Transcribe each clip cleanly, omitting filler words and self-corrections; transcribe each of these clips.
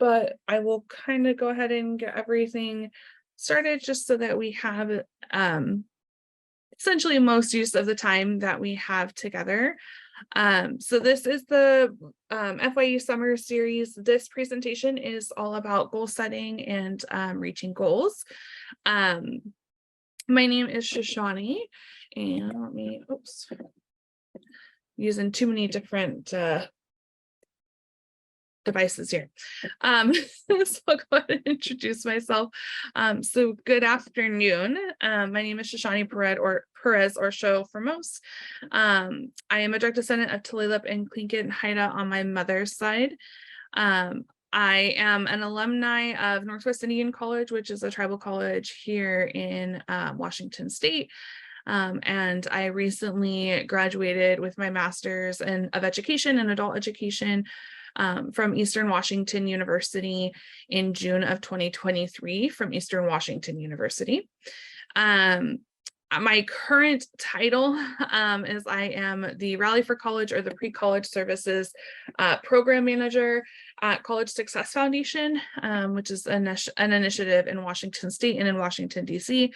but I will kind of go ahead and get everything started just so that we have essentially most use of the time that we have together. So this is the FYU Summer Series. This presentation is all about goal setting and reaching goals. My name is Shoshaunee, and let me, using too many different devices here. So I'll go ahead and introduce myself. So good afternoon. My name is Shoshaunee Perez or Sho for most. I am a direct descendant of Tulalip and Tlingit and Haida on my mother's side. I am an alumni of Northwest Indian College, which is a tribal college here in Washington State. And I recently graduated with my master's of education and adult education from Eastern Washington University in June of 2023 from Eastern Washington University. My current title is I am the Rally for College or the Pre-College Services Program Manager at College Success Foundation, which is an initiative in Washington State and in Washington, D.C.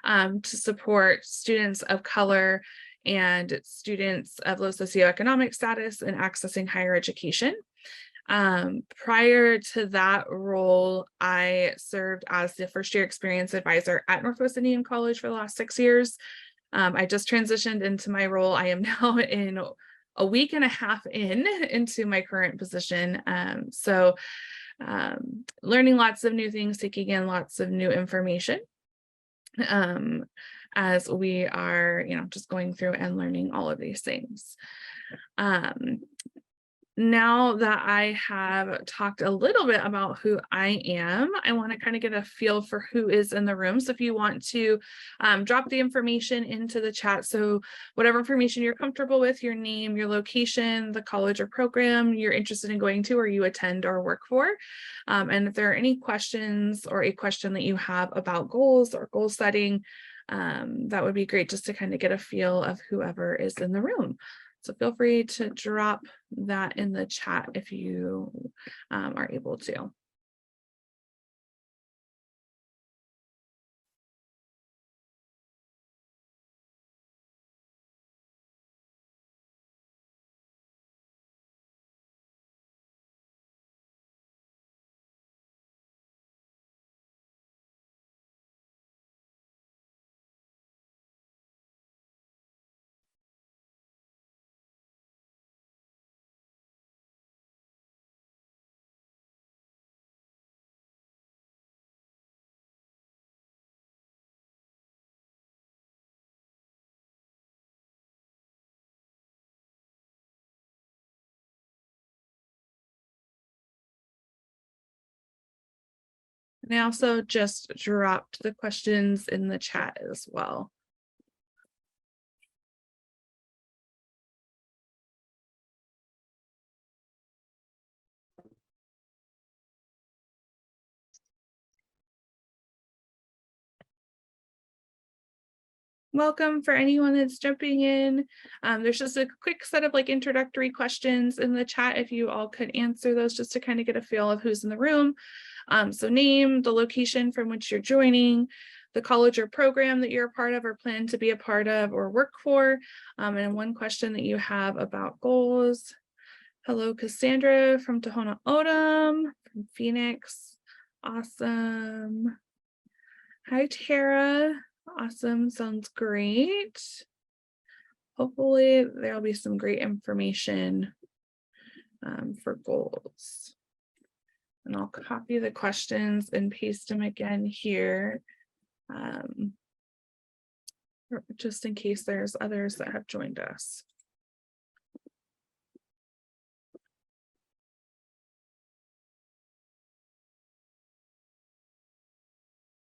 To support students of color and students of low socioeconomic status in accessing higher education. Prior to that role, I served as the first year experience advisor at Northwest Indian College for the last 6 years. I just transitioned into my role. I am now in a week and a half into my current position. Learning lots of new things, taking in lots of new information as we are, just going through and learning all of these things. Now that I have talked a little bit about who I am, I want to kind of get a feel for who is in the room. So if you want to drop the information into the chat, so whatever information you're comfortable with, your name, your location, the college or program you're interested in going to or you attend or work for. And if there are any questions or a question that you have about goals or goal setting, that would be great just to kind of get a feel of whoever is in the room. So feel free to drop that in the chat if you are able to. And I also just dropped the questions in the chat as well. Welcome for anyone that's jumping in. There's just a quick set of introductory questions in the chat if you all could answer those just to kind of get a feel of who's in the room. So name, the location from which you're joining, the college or program that you're a part of or plan to be a part of or work for, and one question that you have about goals. Hello, Cassandra from Tohono O'odham, from Phoenix. Awesome. Hi, Tara. Awesome. Sounds great. Hopefully there'll be some great information for goals. And I'll copy the questions and paste them again here, just in case there's others that have joined us.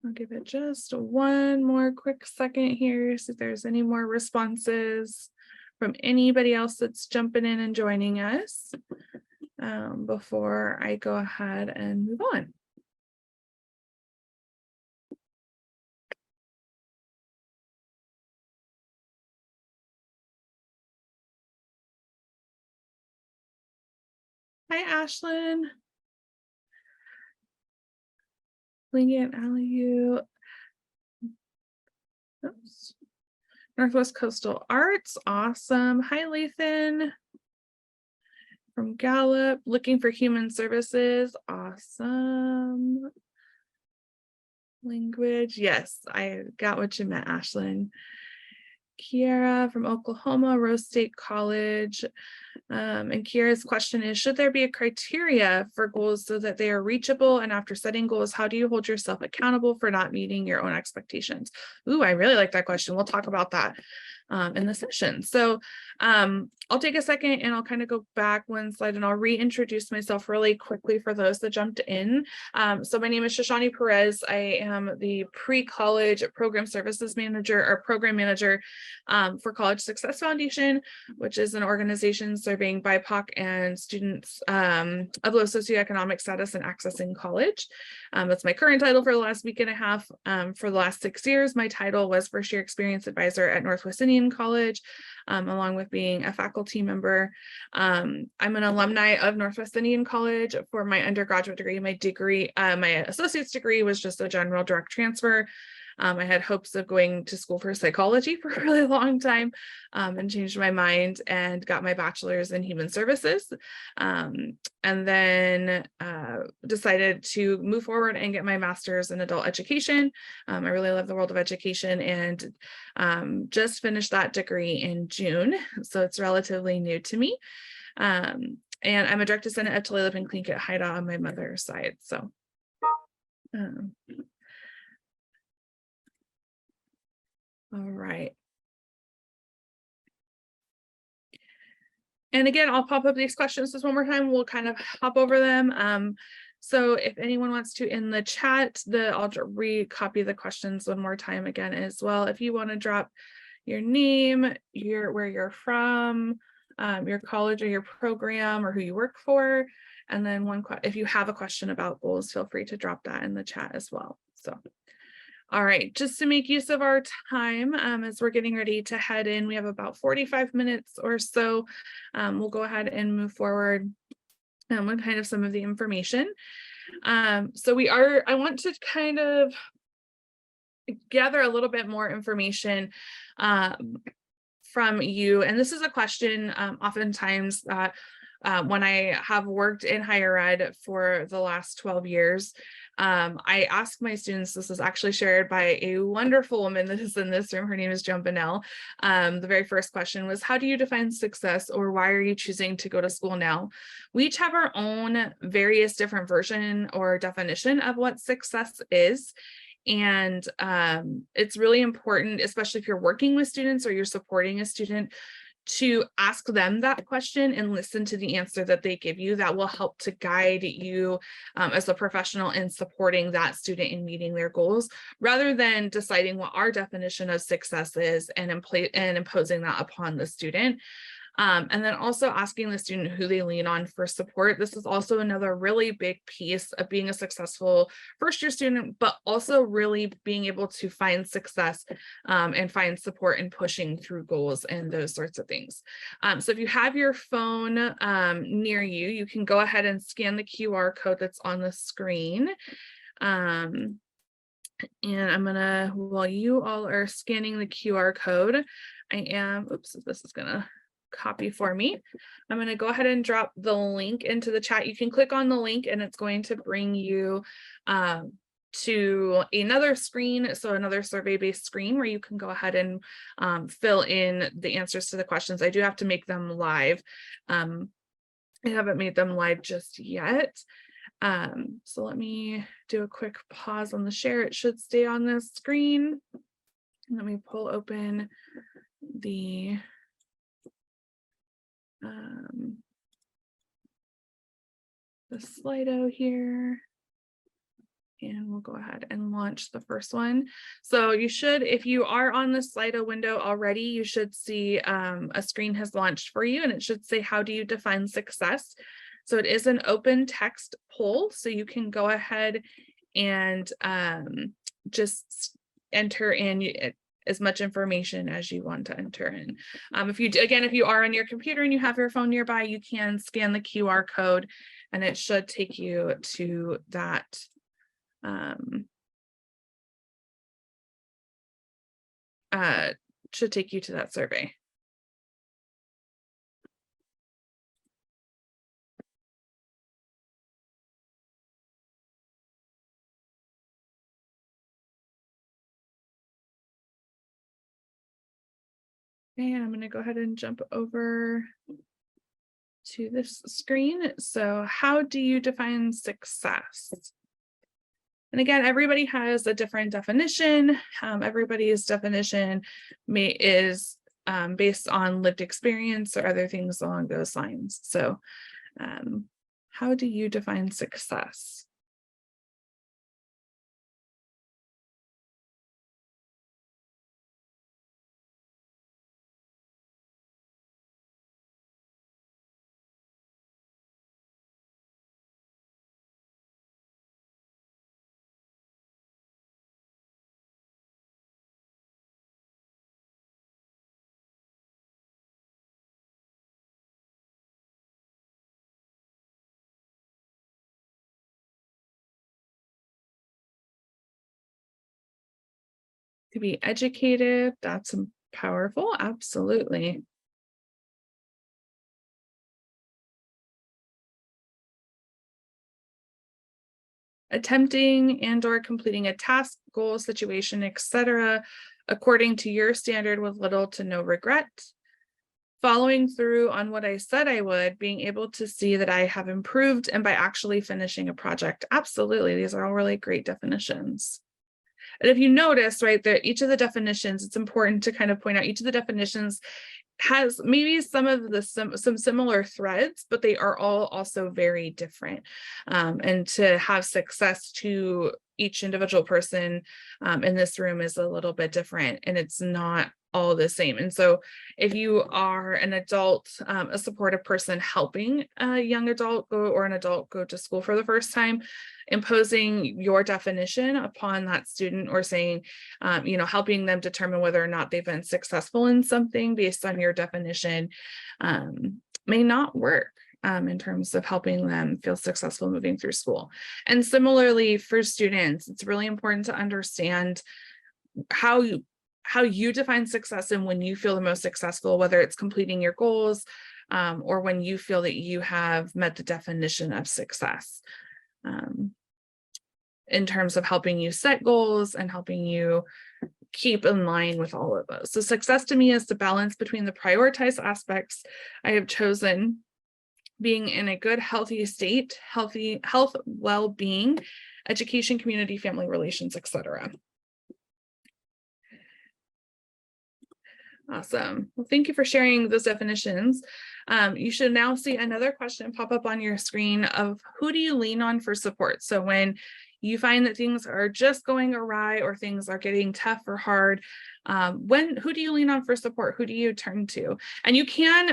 I'll give it just one more quick second here, see if there's any more responses from anybody else that's jumping in and joining us before I go ahead and move on. Hi, Ashlyn. Lincoln, LU. Oops. Northwest Coastal Arts. Awesome. Hi, Lathan. From Gallup, looking for human services. Awesome. Language. Yes, I got what you meant, Ashlyn. Kiara from Oklahoma, Rose State College. And Kiara's question is, should there be a criteria for goals so that they are reachable? And after setting goals, how do you hold yourself accountable for not meeting your own expectations? Ooh, I really like that question. We'll talk about that in the session. So I'll take a second and I'll kind of go back one slide and I'll reintroduce myself really quickly for those that jumped in. So my name is Shoshaunee Perez. I am the pre-college program services manager or program manager for College Success Foundation, which is an organization serving BIPOC and students of low socioeconomic status and accessing college. That's my current title for the last week and a half. For the last 6 years, my title was First Year Experience Advisor at Northwest Indian College, along with being a faculty member. I'm an alumni of Northwest Indian College for my undergraduate degree. My associate's degree was just a general direct transfer. I had hopes of going to school for psychology for a really long time and changed my mind and got my bachelor's in human services. And then decided to move forward and get my master's in adult education. I really love the world of education and just finished that degree in June. So it's relatively new to me. And I'm a direct descendant of Tulalip and Tlingit Haida on my mother's side. So all right. And again, I'll pop up these questions just one more time. We'll kind of hop over them. So if anyone wants to in the chat, I'll recopy the questions one more time again as well. If you want to drop your name, where you're from, your college or your program or who you work for. And then if you have a question about goals, feel free to drop that in the chat as well. So. All right, just to make use of our time as we're getting ready to head in, we have about 45 minutes or so. We'll go ahead and move forward with kind of some of the information. So I want to kind of gather a little bit more information from you. And this is a question oftentimes that when I have worked in higher ed for the last 12 years, I ask my students, this is actually shared by a wonderful woman that is in this room. Her name is Joan Bonnell. The very first question was, how do you define success, or why are you choosing to go to school now? We each have our own various different version or definition of what success is. And it's really important, especially if you're working with students or you're supporting a student, to ask them that question and listen to the answer that they give you. That will help to guide you as a professional in supporting that student in meeting their goals, rather than deciding what our definition of success is and imposing that upon the student. And then also asking the student who they lean on for support. This is also another really big piece of being a successful first-year student, but also really being able to find success and find support in pushing through goals and those sorts of things. So if you have your phone near you, you can go ahead and scan the QR code that's on the screen. And I'm gonna, while you all are scanning the QR code, this is gonna copy for me. I'm going to go ahead and drop the link into the chat. You can click on the link and it's going to bring you to another screen, so another survey-based screen where you can go ahead and fill in the answers to the questions. I do have to make them live. I haven't made them live just yet. So let me do a quick pause on the share. It should stay on this screen. Let me pull open the Slido here, and we'll go ahead and launch the first one. So you should, if you are on the Slido window already, you should see a screen has launched for you, and it should say, how do you define success? So it is an open text poll, so you can go ahead and just enter in as much information as you want to enter in. If you are on your computer and you have your phone nearby, you can scan the QR code and it should take you to that um, uh, should take you to that survey. And I'm going to go ahead and jump over to this screen. So how do you define success? And again, everybody has a different definition. Everybody's definition is based on lived experience or other things along those lines. So how do you define success? To be educated, that's powerful, absolutely. Attempting and or completing a task, goal, situation, etc., according to your standard with little to no regret. Following through on what I said I would, being able to see that I have improved and by actually finishing a project. Absolutely, these are all really great definitions. And if you notice, right, that each of the definitions, it's important to kind of point out each of the definitions has maybe some of the some similar threads, but they are all also very different. And to have success to each individual person in this room is a little bit different, and it's not all the same. And so if you are an adult, a supportive person helping a young adult go or an adult go to school for the first time, imposing your definition upon that student or saying, helping them determine whether or not they've been successful in something based on your definition may not work in terms of helping them feel successful moving through school. And similarly for students, it's really important to understand how you define success and when you feel the most successful, whether it's completing your goals or when you feel that you have met the definition of success. In terms of helping you set goals and helping you keep in line with all of those. So success to me is the balance between the prioritized aspects I have chosen, being in a good, healthy state, health, well-being, education, community, family relations, etc. Awesome. Well, thank you for sharing those definitions. You should now see another question pop up on your screen of who do you lean on for support? So when you find that things are just going awry or things are getting tough or hard, who do you lean on for support? Who do you turn to? And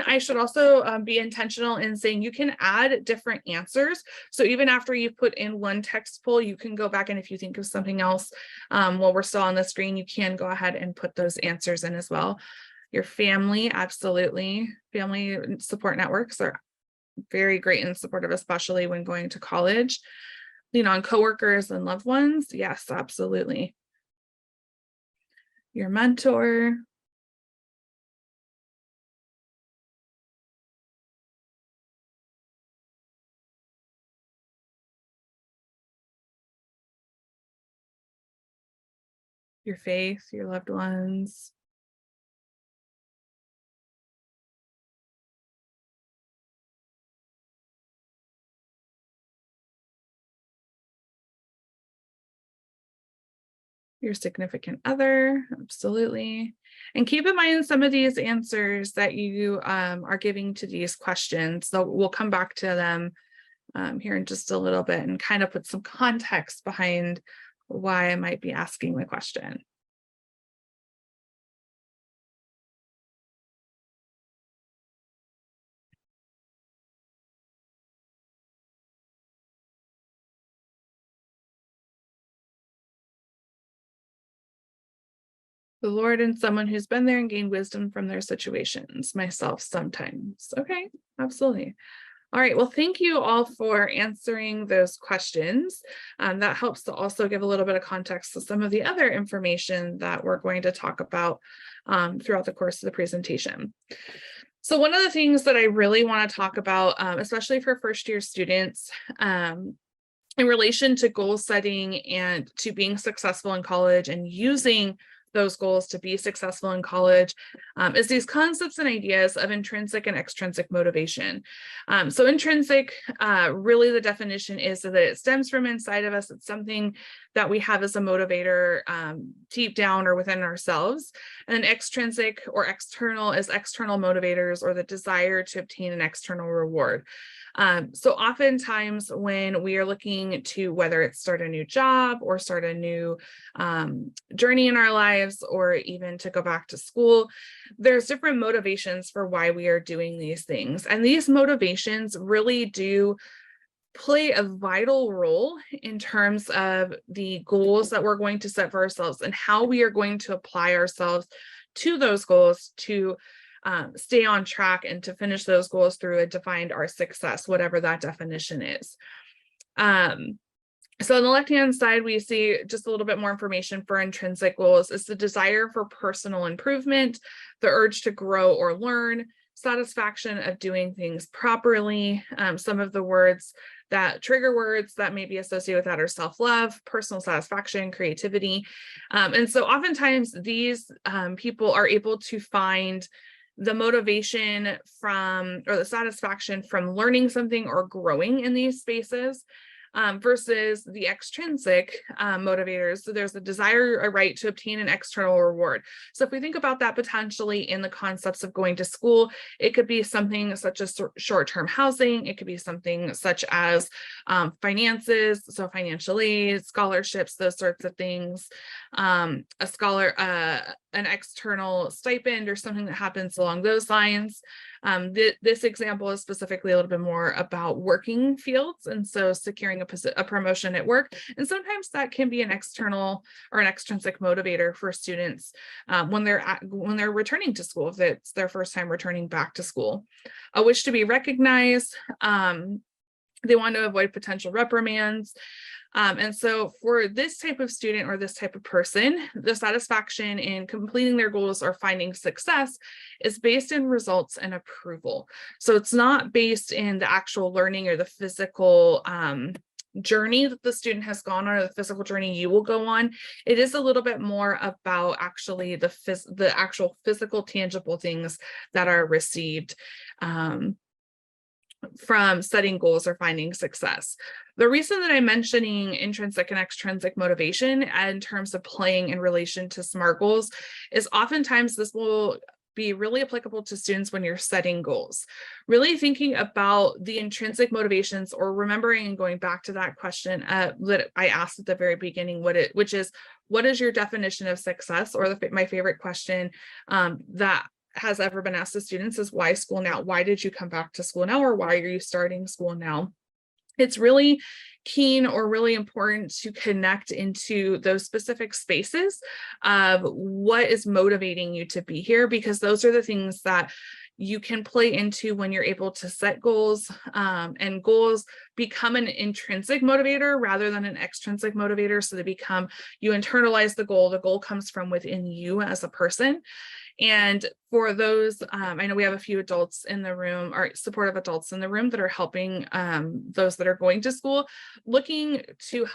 I should also be intentional in saying you can add different answers. So even after you've put in one text poll, you can go back and if you think of something else while we're still on the screen, you can go ahead and put those answers in as well. Your family, absolutely. Family support networks are very great and supportive, especially when going to college. Lean on coworkers and loved ones. Yes, absolutely. Your mentor. Your faith, your loved ones. Your significant other, absolutely. And keep in mind some of these answers that you are giving to these questions. So we'll come back to them here in just a little bit and kind of put some context behind why I might be asking the question. The Lord and someone who's been there and gained wisdom from their situations. Myself sometimes. Okay, absolutely. All right, well, thank you all for answering those questions. That helps to also give a little bit of context to some of the other information that we're going to talk about throughout the course of the presentation. So one of the things that I really want to talk about, especially for first-year students, in relation to goal setting and to being successful in college and using those goals to be successful in college, is these concepts and ideas of intrinsic and extrinsic motivation. So intrinsic, really the definition is that it stems from inside of us. It's something that we have as a motivator deep down or within ourselves. And extrinsic or external is external motivators or the desire to obtain an external reward. So oftentimes when we are looking to whether it's start a new job or start a new journey in our lives, or even to go back to school, there's different motivations for why we are doing these things. And these motivations really do play a vital role in terms of the goals that we're going to set for ourselves and how we are going to apply ourselves to those goals to stay on track and to finish those goals through a defined our success, whatever that definition is. So on the left-hand side, we see just a little bit more information for intrinsic goals. It's the desire for personal improvement, the urge to grow or learn, satisfaction of doing things properly. Some of the words that trigger words that may be associated with that are self-love, personal satisfaction, creativity. And so oftentimes these people are able to find the motivation from, or the satisfaction from learning something or growing in these spaces. Versus the extrinsic motivators. So there's a desire, a right to obtain an external reward. So if we think about that potentially in the concepts of going to school, it could be something such as short-term housing. It could be something such as finances, so financial aid, scholarships, those sorts of things. An external stipend or something that happens along those lines. This example is specifically a little bit more about working fields, and so securing a promotion at work. And sometimes that can be an external or an extrinsic motivator for students when they're returning to school, if it's their first time returning back to school. A wish to be recognized. They want to avoid potential reprimands. And so for this type of student or this type of person, the satisfaction in completing their goals or finding success is based in results and approval. So it's not based in the actual learning or the physical journey that the student has gone on, or the physical journey you will go on. It is a little bit more about actually the actual physical, tangible things that are received from setting goals or finding success. The reason that I'm mentioning intrinsic and extrinsic motivation in terms of playing in relation to SMART goals is oftentimes this will be really applicable to students when you're setting goals. Really thinking about the intrinsic motivations, or remembering and going back to that question that I asked at the very beginning, which is, what is your definition of success? Or my favorite question that has ever been asked to students is, why school now? Why did you come back to school now? Or why are you starting school now? It's really keen or really important to connect into those specific spaces of what is motivating you to be here, because those are the things that you can play into when you're able to set goals, and goals become an intrinsic motivator rather than an extrinsic motivator. So you internalize the goal comes from within you as a person. And for those, I know we have a few adults in the room, or supportive adults in the room, that are helping those that are going to school, looking to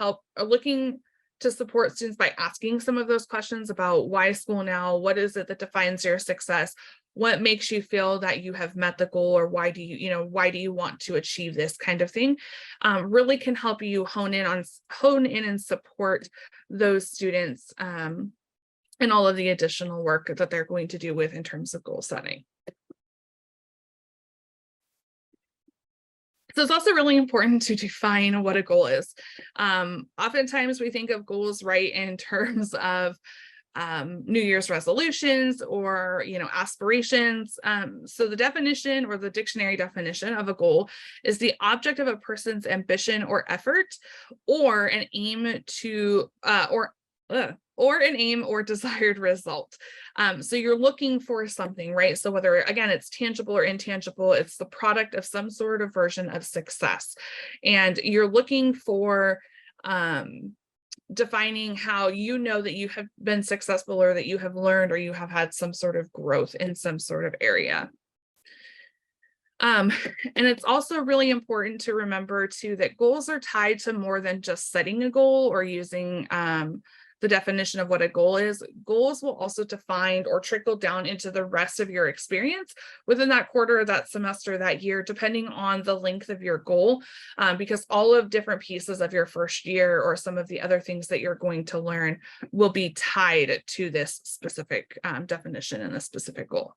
support students by asking some of those questions about why school now, what is it that defines your success, what makes you feel that you have met the goal, or why do you want to achieve this kind of thing, really can help you hone in and support those students and all of the additional work that they're going to do in terms of goal setting. So it's also really important to define what a goal is. Oftentimes we think of goals, right, in terms of New Year's resolutions or aspirations. So the definition, or the dictionary definition of a goal, is the object of a person's ambition or effort, or an aim to or an aim or desired result. So you're looking for something, right? So whether, again, it's tangible or intangible, it's the product of some sort of version of success. And you're looking for defining how you know that you have been successful, or that you have learned, or you have had some sort of growth in some sort of area. And it's also really important to remember too that goals are tied to more than just setting a goal or using the definition of what a goal is. Goals will also define or trickle down into the rest of your experience within that quarter, that semester, that year, depending on the length of your goal, because all of different pieces of your first year or some of the other things that you're going to learn will be tied to this specific definition and a specific goal.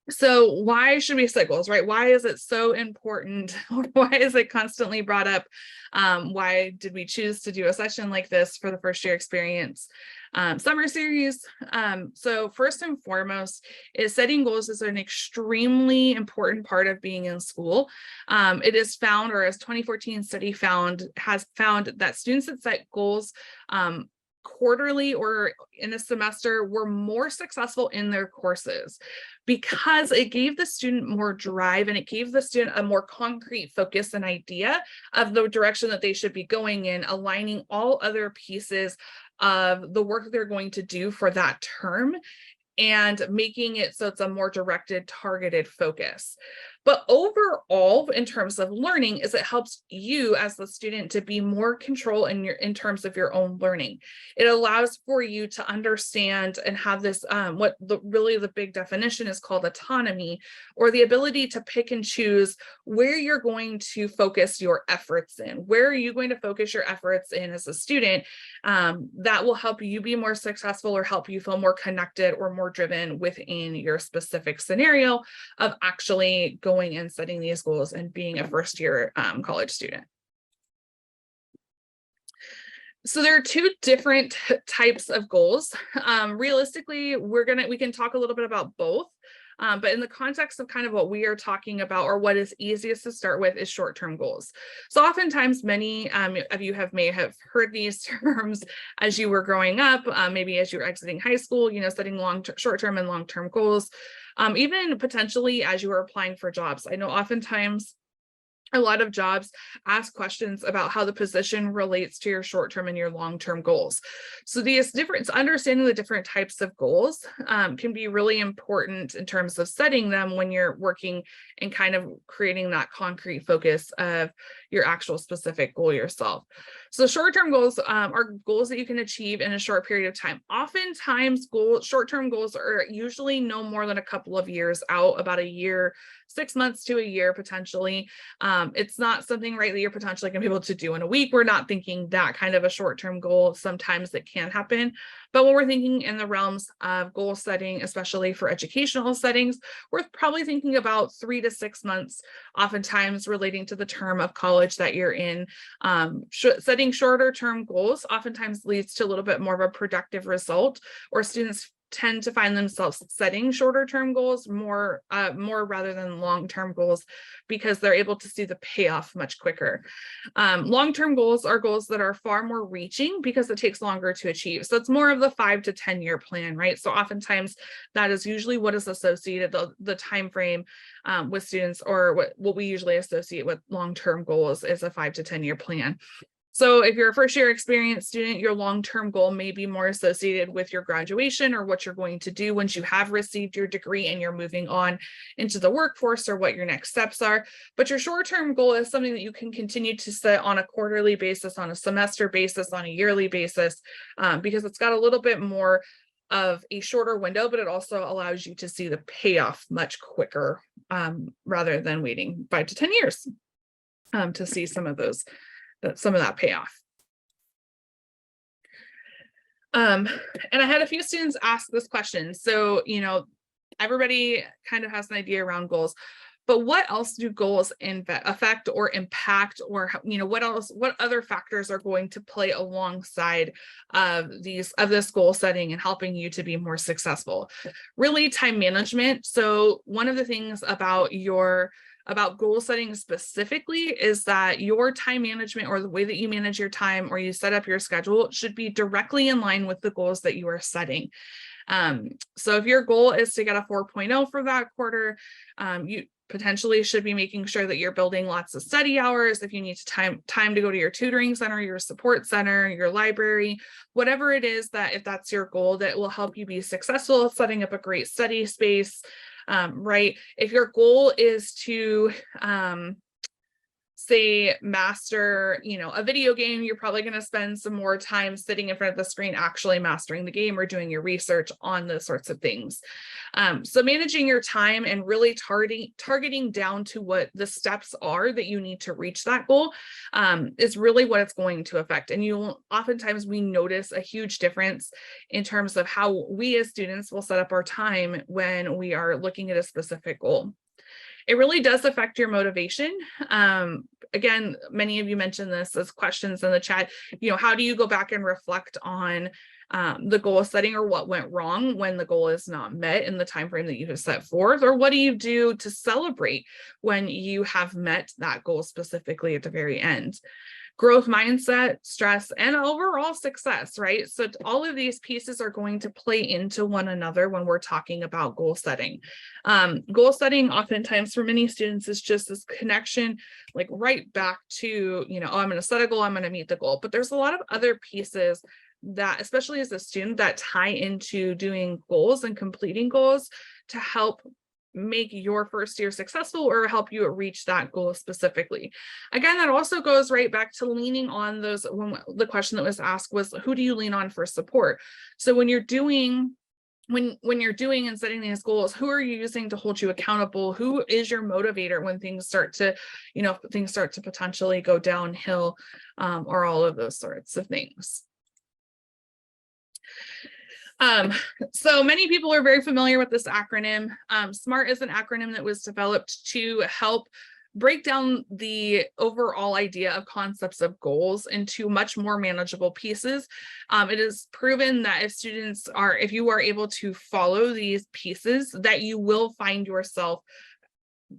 So why should we set goals, right? Why is it so important? Or why is it constantly brought up? Why did we choose to do a session like this for the first year experience summer series? So first and foremost is setting goals is an extremely important part of being in school. It is found, or as 2014 study has found that students that set goals quarterly or in a semester were more successful in their courses, because it gave the student more drive and it gave the student a more concrete focus and idea of the direction that they should be going in, aligning all other pieces of the work they're going to do for that term and making it so it's a more directed, targeted focus. But overall, in terms of learning, is it helps you as the student to be more control in terms of your own learning. It allows for you to understand and have this what really the big definition is called autonomy, or the ability to pick and choose where you're going to focus your efforts in. Where are you going to focus your efforts in as a student? That will help you be more successful or help you feel more connected or more driven within your specific scenario of actually going and setting these goals and being a first year college student. So there are two different types of goals. Realistically, we can talk a little bit about both. But in the context of kind of what we are talking about, or what is easiest to start with, is short-term goals. So oftentimes many of you may have heard these terms as you were growing up, maybe as you were exiting high school, setting short-term and long-term goals, even potentially as you were applying for jobs. I know oftentimes a lot of jobs ask questions about how the position relates to your short-term and your long-term goals. So understanding the different types of goals can be really important in terms of setting them when you're working and kind of creating that concrete focus of your actual specific goal yourself. So short-term goals are goals that you can achieve in a short period of time. Oftentimes short-term goals are usually no more than a couple of years out, about a year, 6 months to a year potentially. It's not something, right, that you're potentially going to be able to do in a week. We're not thinking that kind of a short-term goal. Sometimes it can happen, but when we're thinking in the realms of goal setting, especially for educational settings, we're probably thinking about 3 to 6 months, oftentimes relating to the term of college that you're in. Setting shorter term goals oftentimes leads to a little bit more of a productive result, or students tend to find themselves setting shorter term goals more rather than long-term goals, because they're able to see the payoff much quicker. Long-term goals are goals that are far more reaching because it takes longer to achieve. So it's more of the 5 to 10 year plan, right? So oftentimes that is usually what is associated, the time frame with students, or what we usually associate with long-term goals is a 5 to 10 year plan. So if you're a first year experienced student, your long-term goal may be more associated with your graduation or what you're going to do once you have received your degree and you're moving on into the workforce, or what your next steps are. But your short-term goal is something that you can continue to set on a quarterly basis, on a semester basis, on a yearly basis, because it's got a little bit more of a shorter window, but it also allows you to see the payoff much quicker, rather than waiting 5 to 10 years to see some of that payoff. And I had a few students ask this question. So, everybody kind of has an idea around goals, but what else do goals affect or impact, or, what other factors are going to play alongside of this goal setting and helping you to be more successful? Really, time management. So one of the things about your about goal setting specifically is that your time management, or the way that you manage your time or you set up your schedule, should be directly in line with the goals that you are setting. So if your goal is to get a 4.0 for that quarter, you potentially should be making sure that you're building lots of study hours. If you need time to go to your tutoring center, your support center, your library, whatever it is, that if that's your goal, that will help you be successful setting up a great study space. Right? If your goal is to say master, a video game, you're probably going to spend some more time sitting in front of the screen actually mastering the game or doing your research on those sorts of things. So managing your time and really targeting down to what the steps are that you need to reach that goal is really what it's going to affect. And oftentimes we notice a huge difference in terms of how we as students will set up our time when we are looking at a specific goal. It really does affect your motivation. Again, many of you mentioned this as questions in the chat. How do you go back and reflect on the goal setting, or what went wrong when the goal is not met in the time frame that you have set forth? Or what do you do to celebrate when you have met that goal specifically at the very end? Growth mindset, stress, and overall success, right? So all of these pieces are going to play into one another when we're talking about goal setting. Goal setting oftentimes for many students is just this connection, like right back to, oh, I'm going to set a goal, I'm going to meet the goal. But there's a lot of other pieces that, especially as a student, that tie into doing goals and completing goals to help make your first year successful or help you reach that goal specifically. Again, that also goes right back to leaning on those. When the question that was asked was, who do you lean on for support? So when you're doing and setting these goals, who are you using to hold you accountable? Who is your motivator when things start to potentially go downhill, or all of those sorts of things? So many people are very familiar with this acronym. SMART is an acronym that was developed to help break down the overall idea of concepts of goals into much more manageable pieces. It is proven that if you are able to follow these pieces, that you will find yourself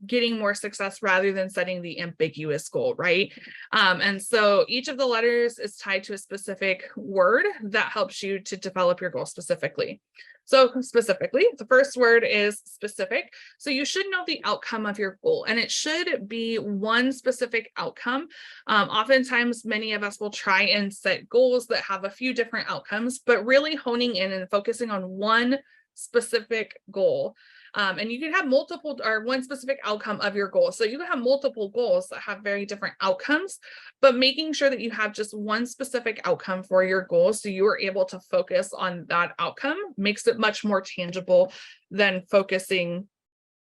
getting more success rather than setting the ambiguous goal, right? And so each of the letters is tied to a specific word that helps you to develop your goal specifically. So specifically, the first word is specific. So you should know the outcome of your goal, and it should be one specific outcome. Oftentimes, many of us will try and set goals that have a few different outcomes, but really honing in and focusing on one specific goal. And you can have multiple, or one specific outcome of your goal. So you can have multiple goals that have very different outcomes, but making sure that you have just one specific outcome for your goal, so you are able to focus on that outcome, makes it much more tangible than focusing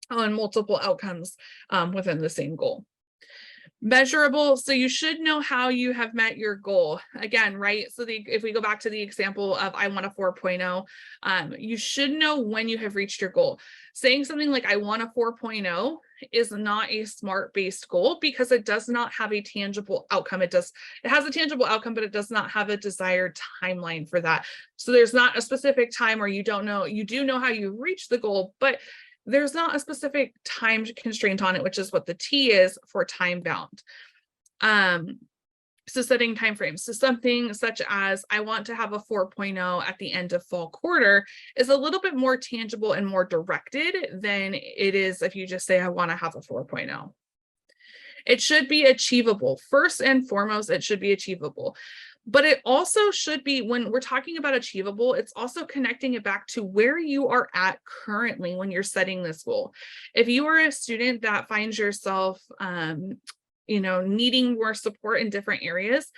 on multiple outcomes within the same goal. Measurable. So you should know how you have met your goal. Again, right? So if we go back to the example of I want a 4.0, you should know when you have reached your goal. Saying something like I want a 4.0 is not a SMART-based goal because it does not have a tangible outcome. It has a tangible outcome, but it does not have a desired timeline for that. So there's not a specific time where you do know how you reach the goal, but there's not a specific time constraint on it, which is what the T is for time bound. So setting timeframes. So something such as I want to have a 4.0 at the end of fall quarter is a little bit more tangible and more directed than it is if you just say I want to have a 4.0. It should be achievable. First and foremost, it should be achievable. But it also should be, when we're talking about achievable, it's also connecting it back to where you are at currently when you're setting this goal. If you are a student that finds yourself, needing more support in different areas,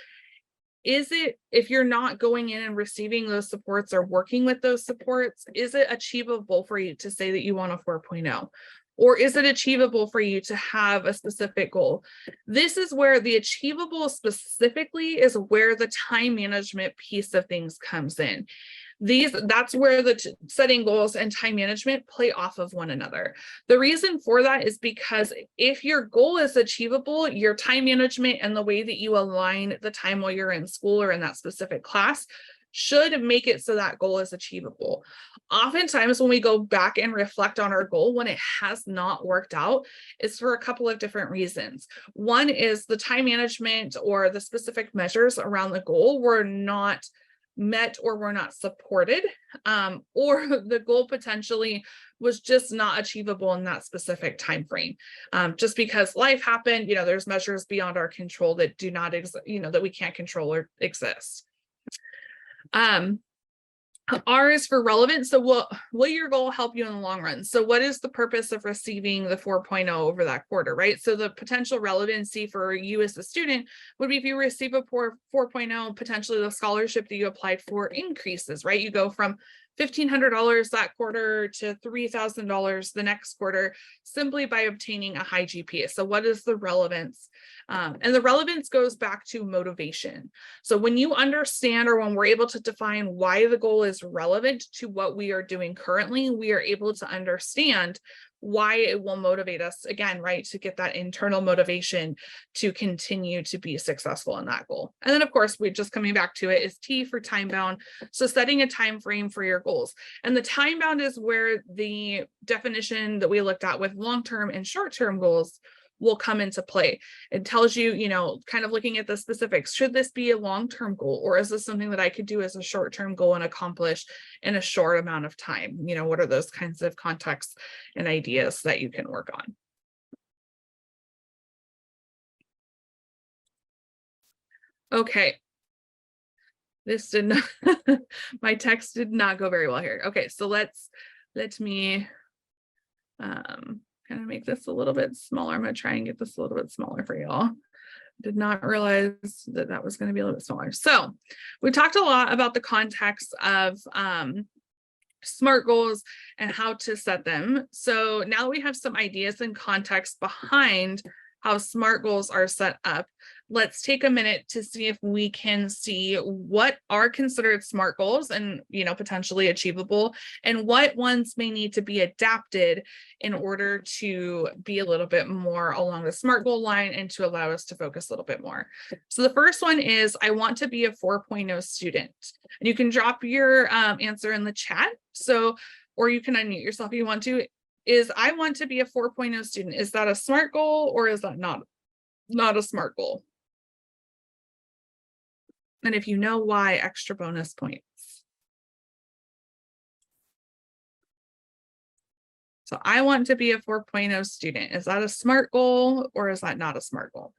if you're not going in and receiving those supports or working with those supports, is it achievable for you to say that you want a 4.0? Or is it achievable for you to have a specific goal? This is where the achievable specifically is where the time management piece of things comes in. That's where the setting goals and time management play off of one another. The reason for that is because if your goal is achievable, your time management and the way that you align the time while you're in school or in that specific class should make it so that goal is achievable. Oftentimes when we go back and reflect on our goal when it has not worked out, it's for a couple of different reasons. One is the time management or the specific measures around the goal were not met or were not supported, or the goal potentially was just not achievable in that specific time frame, just because life happened. There's measures beyond our control that do not exist, that we can't control or exist. R is for relevance. So will your goal help you in the long run? So what is the purpose of receiving the 4.0 over that quarter, right? So the potential relevancy for you as a student would be if you receive a 4.0, potentially the scholarship that you applied for increases, right? You go from $1,500 that quarter to $3,000 the next quarter simply by obtaining a high GPA. So what is the relevance? And the relevance goes back to motivation. So when you understand, or when we're able to define why the goal is relevant to what we are doing currently, we are able to understand why it will motivate us again, right, to get that internal motivation to continue to be successful in that goal. And then of course, we're just coming back to it, is T for time bound. So setting a time frame for your goals. And the time bound is where the definition that we looked at with long-term and short-term goals will come into play. It tells you, kind of looking at the specifics. Should this be a long-term goal, or is this something that I could do as a short-term goal and accomplish in a short amount of time? What are those kinds of contexts and ideas that you can work on? Okay. This did not, my text did not go very well here. Okay, so let me kind of make this a little bit smaller. I'm going to try and get this a little bit smaller for y'all. Did not realize that was going to be a little bit smaller. So we talked a lot about the context of SMART goals and how to set them. So now we have some ideas and context behind how SMART goals are set up. Let's take a minute to see if we can see what are considered SMART goals and, potentially achievable, and what ones may need to be adapted in order to be a little bit more along the SMART goal line and to allow us to focus a little bit more. So the first one is, I want to be a 4.0 student. And you can drop your answer in the chat. So, or you can unmute yourself if you want to. Is I want to be a 4.0 student. Is that a SMART goal, or is that not a SMART goal? And if you know why, extra bonus points. So I want to be a 4.0 student. Is that a SMART goal, or is that not a SMART goal?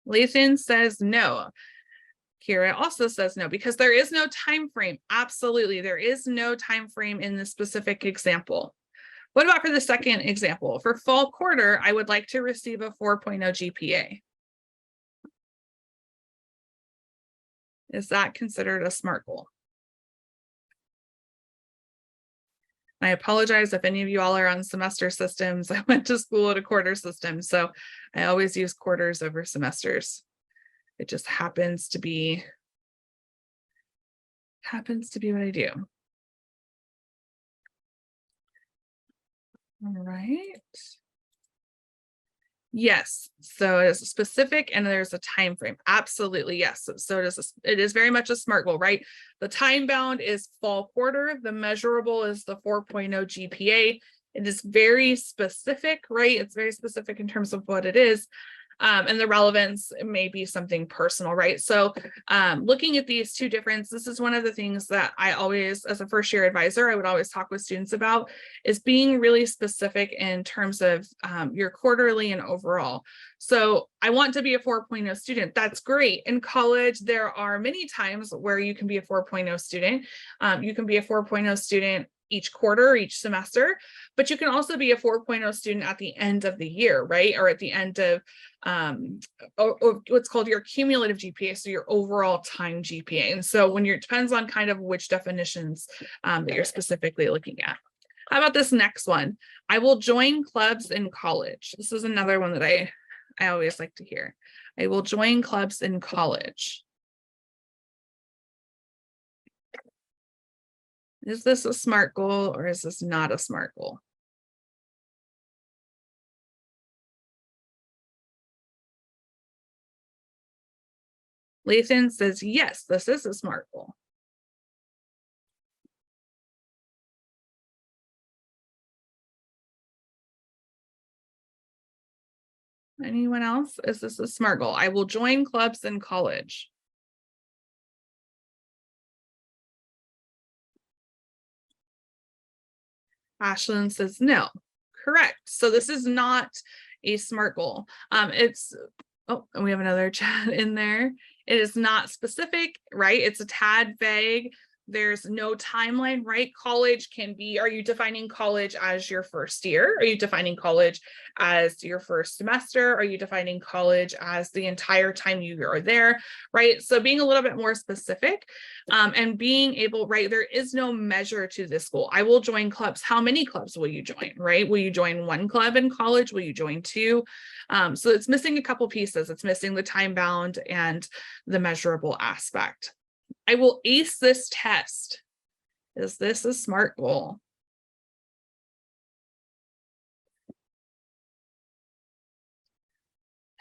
Lathan says no. Kira also says no, because there is no time frame. Absolutely, there is no time frame in this specific example. What about for the second example? For fall quarter, I would like to receive a 4.0 GPA. Is that considered a SMART goal? I apologize if any of you all are on semester systems. I went to school at a quarter system, so I always use quarters over semesters. It just happens to be what I do. All right. Yes, so it's specific and there's a time frame. Absolutely, yes. So it is very much a SMART goal, right? The time bound is fall quarter. The measurable is the 4.0 GPA. It is very specific, right? It's very specific in terms of what it is. And the relevance may be something personal, right? So looking at these two differences, this is one of the things that I always, as a first year advisor, I would always talk with students about, is being really specific in terms of your quarterly and overall. So I want to be a 4.0 student. That's great. In college, there are many times where you can be a 4.0 student. You can be a 4.0 student each quarter, each semester, but you can also be a 4.0 student at the end of the year, right? Or at the end of or what's called your cumulative GPA, so your overall time GPA. And so when it depends on kind of which definitions that you're specifically looking at. How about this next one? I will join clubs in college. This is another one that I always like to hear. I will join clubs in college. Is this a SMART goal, or is this not a SMART goal? Lathan says, yes, this is a SMART goal. Anyone else? Is this a SMART goal? I will join clubs in college. Ashlyn says no. Correct. So this is not a SMART goal. It's, oh, and we have another chat in there. It is not specific, right? It's a tad vague. There's no timeline, right? College can be, are you defining college as your first year? Are you defining college as your first semester? Are you defining college as the entire time you are there, right? So being a little bit more specific and being able, right? There is no measure to this goal. I will join clubs. How many clubs will you join, right? Will you join one club in college? Will you join two? So it's missing a couple pieces. It's missing the time bound and the measurable aspect. I will ace this test. Is this a SMART goal?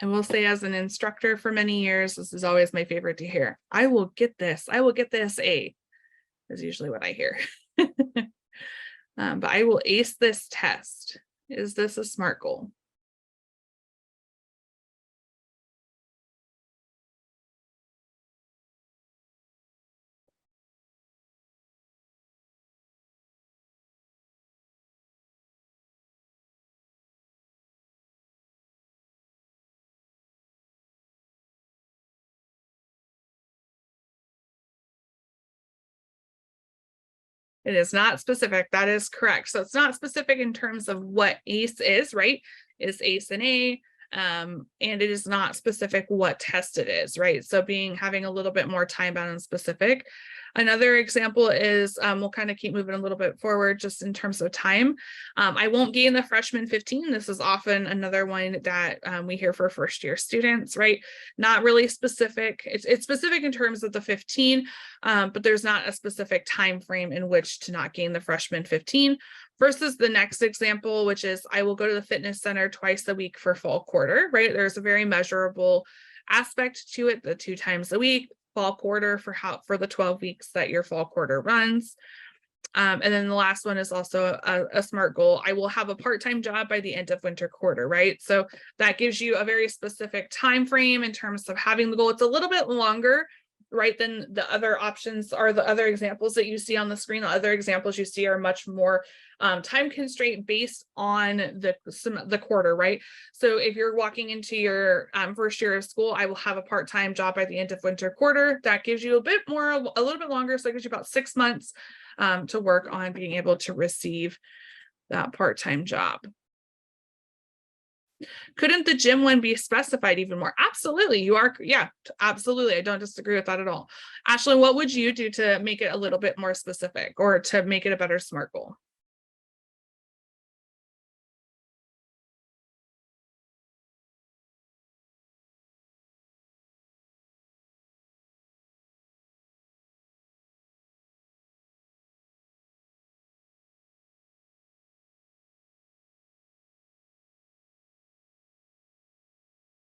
I will say, as an instructor for many years, this is always my favorite to hear. I will get this. I will get this A, is usually what I hear. But I will ace this test. Is this a SMART goal? It is not specific. That is correct. So it's not specific in terms of what ACE is, right? Is ACE an A? And it is not specific what test it is, right? So having a little bit more time bound and specific. Another example is, we'll kind of keep moving a little bit forward just in terms of time. I won't gain the freshman 15. This is often another one that we hear for first year students, right? Not really specific. It's specific in terms of the 15, but there's not a specific time frame in which to not gain the freshman 15. Versus the next example, which is I will go to the fitness center twice a week for fall quarter, right? There's a very measurable aspect to it, the 2 times a week, fall quarter for the 12 weeks that your fall quarter runs. And then the last one is also a SMART goal. I will have a part-time job by the end of winter quarter, right? So that gives you a very specific time frame in terms of having the goal. It's a little bit longer, right, than the other options or the other examples that you see on the screen. The other examples you see are much more time constraint based on the quarter, right? So if you're walking into your first year of school, I will have a part-time job by the end of winter quarter. That gives you a little bit longer. So it gives you about 6 months to work on being able to receive that part-time job. Couldn't the gym one be specified even more? Absolutely. You are. Yeah, absolutely. I don't disagree with that at all. Ashlyn, what would you do to make it a little bit more specific or to make it a better SMART goal?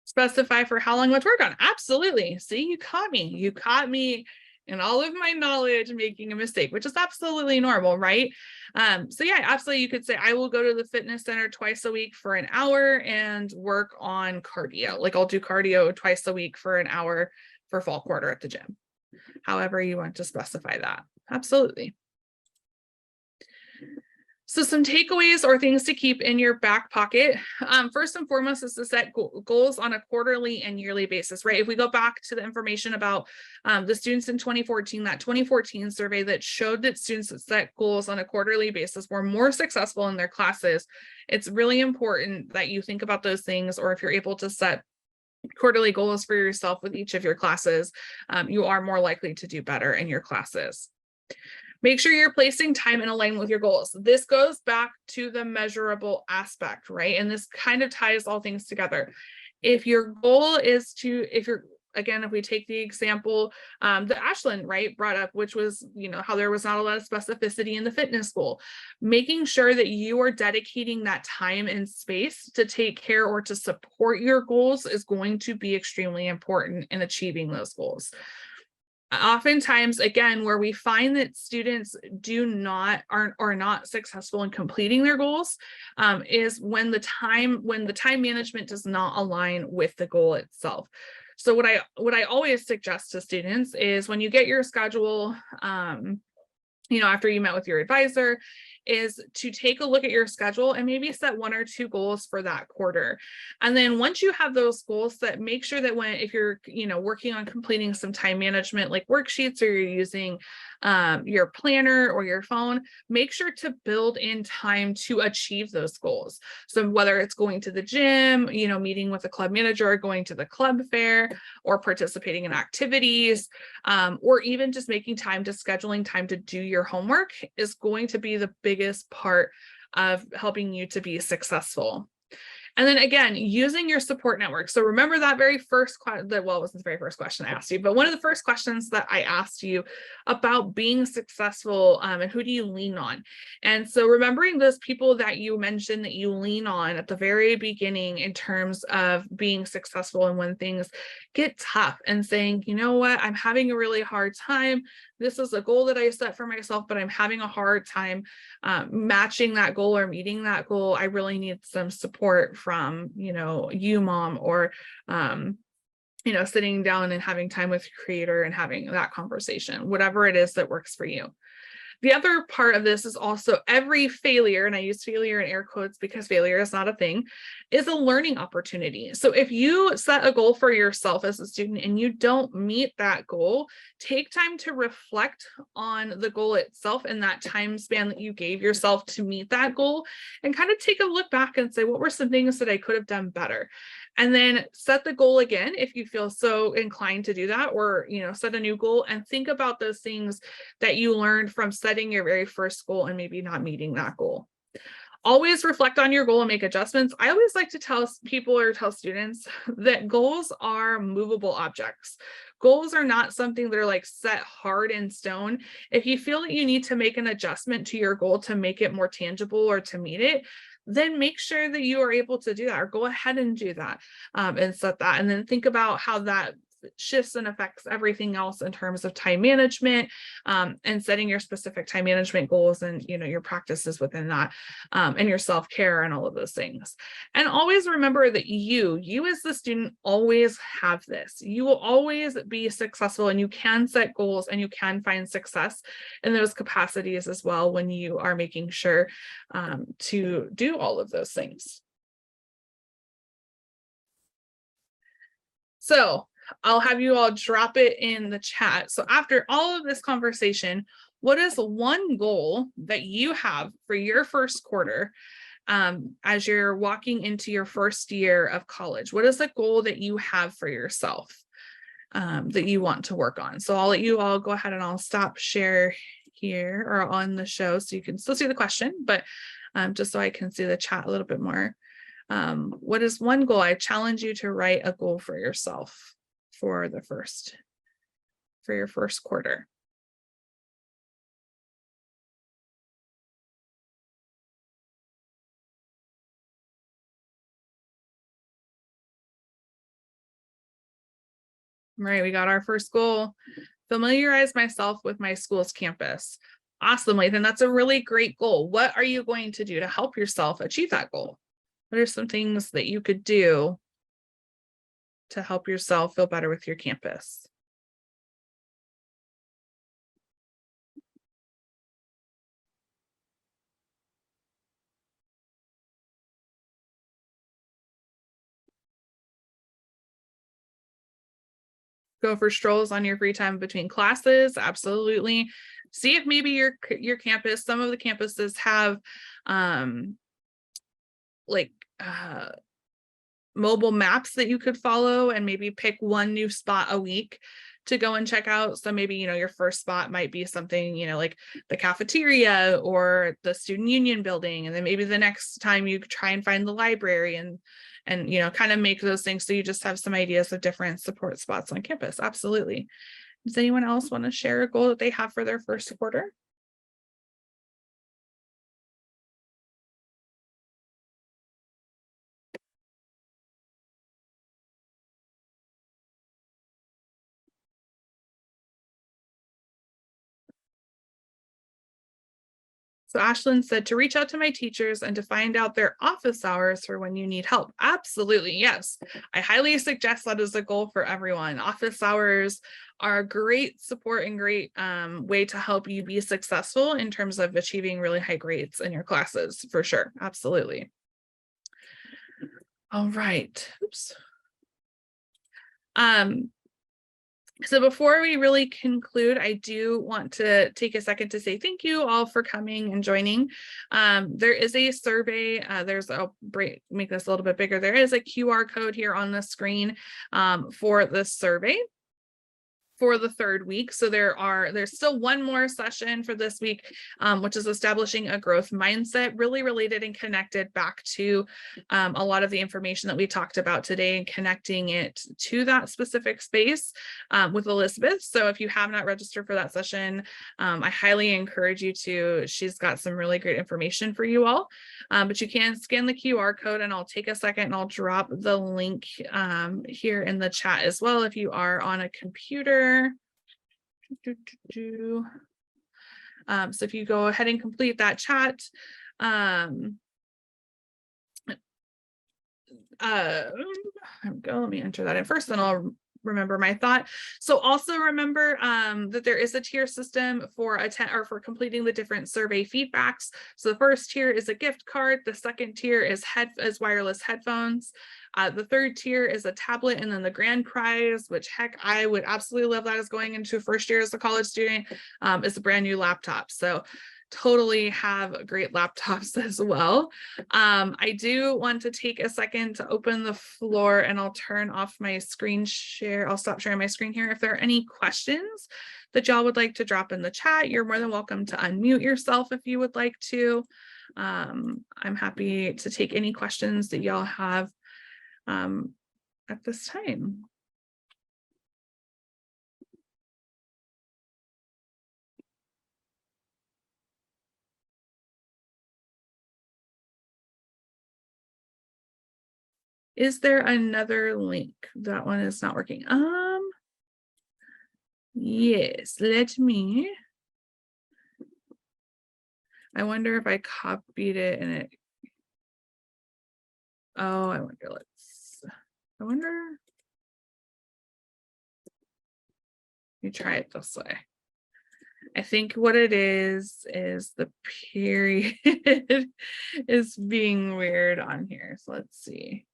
Specify for how long much work on. Absolutely. See, you caught me. You caught me in all of my knowledge making a mistake, which is absolutely normal, right? So yeah, absolutely. You could say, I will go to the fitness center twice a week for an hour and work on cardio. Like I'll do cardio twice a week for an hour for fall quarter at the gym. However you want to specify that. Absolutely. So some takeaways or things to keep in your back pocket. First and foremost is to set goals on a quarterly and yearly basis, right? If we go back to the information about the students in 2014, that 2014 survey that showed that students that set goals on a quarterly basis were more successful in their classes, it's really important that you think about those things, or if you're able to set quarterly goals for yourself with each of your classes, you are more likely to do better in your classes. Make sure you're placing time in alignment with your goals. This goes back to the measurable aspect, right? And this kind of ties all things together. If your goal is to, if you're again, if we take the example that Ashlyn, right, brought up, which was, how there was not a lot of specificity in the fitness goal, making sure that you are dedicating that time and space to take care or to support your goals is going to be extremely important in achieving those goals. Oftentimes, again, where we find that students are not successful in completing their goals is when the time management does not align with the goal itself. So what I always suggest to students is, when you get your schedule, after you met with your advisor, is to take a look at your schedule and maybe set 1 or 2 goals for that quarter. And then once you have those goals set, make sure that if you're, working on completing some time management like worksheets, or you're using your planner or your phone, make sure to build in time to achieve those goals. So whether it's going to the gym, meeting with a club manager, or going to the club fair, or participating in activities, or even just making time to scheduling time to do your homework, is going to be the biggest part of helping you to be successful. And then again, using your support network. So remember that very first question, it wasn't the very first question I asked you, but one of the first questions that I asked you about being successful, and who do you lean on? And so remembering those people that you mentioned that you lean on at the very beginning in terms of being successful, and when things get tough, and saying, you know what, I'm having a really hard time. This is a goal that I set for myself, but I'm having a hard time matching that goal or meeting that goal. I really need some support from, you, mom, or, sitting down and having time with your creator and having that conversation, whatever it is that works for you. The other part of this is also every failure, and I use failure in air quotes because failure is not a thing, is a learning opportunity. So if you set a goal for yourself as a student and you don't meet that goal, take time to reflect on the goal itself and that time span that you gave yourself to meet that goal, and kind of take a look back and say, what were some things that I could have done better? And then set the goal again if you feel so inclined to do that, or set a new goal and think about those things that you learned from setting your very first goal and maybe not meeting that goal. Always reflect on your goal and make adjustments. I always like to tell people or tell students that goals are movable objects. Goals are not something that are like set hard in stone. If you feel that you need to make an adjustment to your goal to make it more tangible or to meet it, then make sure that you are able to do that, or go ahead and do that, and set that, and then think about how that shifts and affects everything else in terms of time management, and setting your specific time management goals, and your practices within that, and your self-care and all of those things. And always remember that you as the student always have this. You will always be successful, and you can set goals and you can find success in those capacities as well, when you are making sure to do all of those things. So I'll have you all drop it in the chat. So after all of this conversation, what is one goal that you have for your first quarter, as you're walking into your first year of college? What is the goal that you have for yourself that you want to work on? So I'll let you all go ahead, and I'll stop share here or on the show so you can still see the question, but just so I can see the chat a little bit more. What is one goal? I challenge you to write a goal for yourself for your first quarter. Right, we got our first goal. Familiarize myself with my school's campus. Awesome, Lathan. That's a really great goal. What are you going to do to help yourself achieve that goal? What are some things that you could do to help yourself feel better with your campus? Go for strolls on your free time between classes. Absolutely. See if maybe your campus, some of the campuses have mobile maps that you could follow, and maybe pick one new spot a week to go and check out. So maybe, your first spot might be something, like the cafeteria or the student union building. And then maybe the next time you try and find the library, and and, kind of make those things so you just have some ideas of different support spots on campus. Absolutely. Does anyone else want to share a goal that they have for their first quarter? So Ashlyn said to reach out to my teachers and to find out their office hours for when you need help. Absolutely. Yes. I highly suggest that as a goal for everyone. Office hours are great support and great way to help you be successful in terms of achieving really high grades in your classes, for sure. Absolutely. All right. Oops. So before we really conclude, I do want to take a second to say thank you all for coming and joining. There is a survey. I'll make this a little bit bigger. There is a QR code here on the screen for the survey for the third week. So there's still one more session for this week, which is establishing a growth mindset, really related and connected back to a lot of the information that we talked about today and connecting it to that specific space with Elizabeth. So if you have not registered for that session, I highly encourage you to. She's got some really great information for you all, but you can scan the QR code, and I'll take a second and I'll drop the link here in the chat as well if you are on a computer. So if you go ahead and complete that chat, let me enter that in first, then I'll remember my thought. So also remember that there is a tier system for for completing the different survey feedbacks. So the first tier is a gift card. The second tier is wireless headphones. The third tier is a tablet, and then the grand prize, which heck, I would absolutely love that as going into first year as a college student, is a brand new laptop. So totally have great laptops as well. I do want to take a second to open the floor, and I'll turn off my screen share. I'll stop sharing my screen here. If there are any questions that y'all would like to drop in the chat, you're more than welcome to unmute yourself if you would like to. I'm happy to take any questions that y'all have at this time. Is there another link? That one is not working. Yes, I wonder if I copied it and it. Oh, I wonder. Let me try it this way. I think what it is the period is being weird on here. So let's see.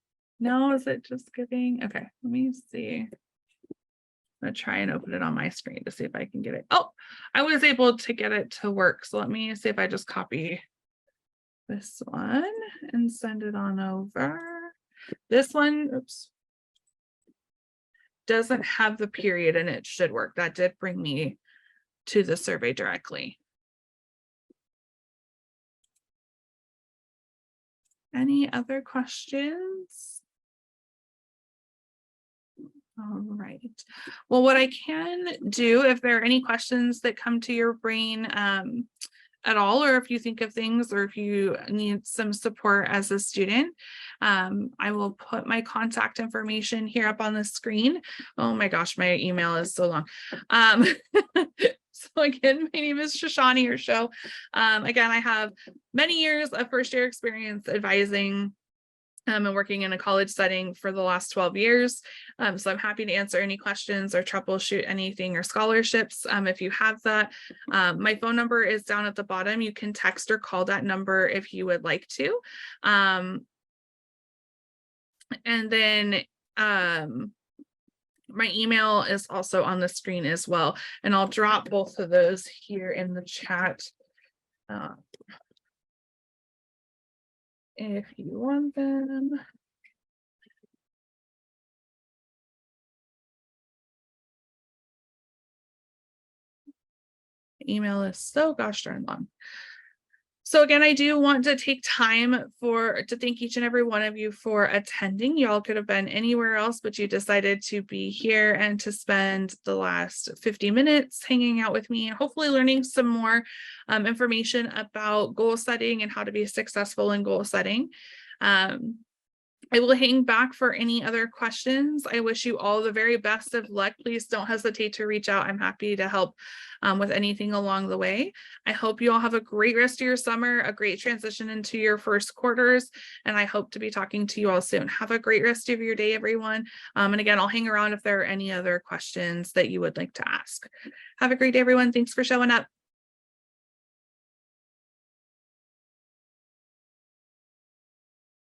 No, is it just giving? Okay, let me see. I'm gonna try and open it on my screen to see if I can get it. Oh, I was able to get it to work. So let me see if I just copy this one and send it on over. This one, oops, doesn't have the period, and it should work. That did bring me to the survey directly. Any other questions? All right. Well, what I can do, if there are any questions that come to your brain at all, or if you think of things, or if you need some support as a student, I will put my contact information here up on the screen. Oh my gosh, my email is so long. So again, my name is Shoshaunee or Sho. Again, I have many years of first year experience advising and working in a college setting for the last 12 years. So I'm happy to answer any questions or troubleshoot anything or scholarships if you have that. My phone number is down at the bottom. You can text or call that number if you would like to. And then my email is also on the screen as well. And I'll drop both of those here in the chat if you want them. Email is so gosh darn long. So again, I do want to take time to thank each and every one of you for attending. Y'all could have been anywhere else, but you decided to be here and to spend the last 50 minutes hanging out with me and hopefully learning some more information about goal setting and how to be successful in goal setting. I will hang back for any other questions. I wish you all the very best of luck. Please don't hesitate to reach out. I'm happy to help with anything along the way. I hope you all have a great rest of your summer, a great transition into your first quarters, and I hope to be talking to you all soon. Have a great rest of your day, everyone. And again, I'll hang around if there are any other questions that you would like to ask. Have a great day, everyone. Thanks for showing up.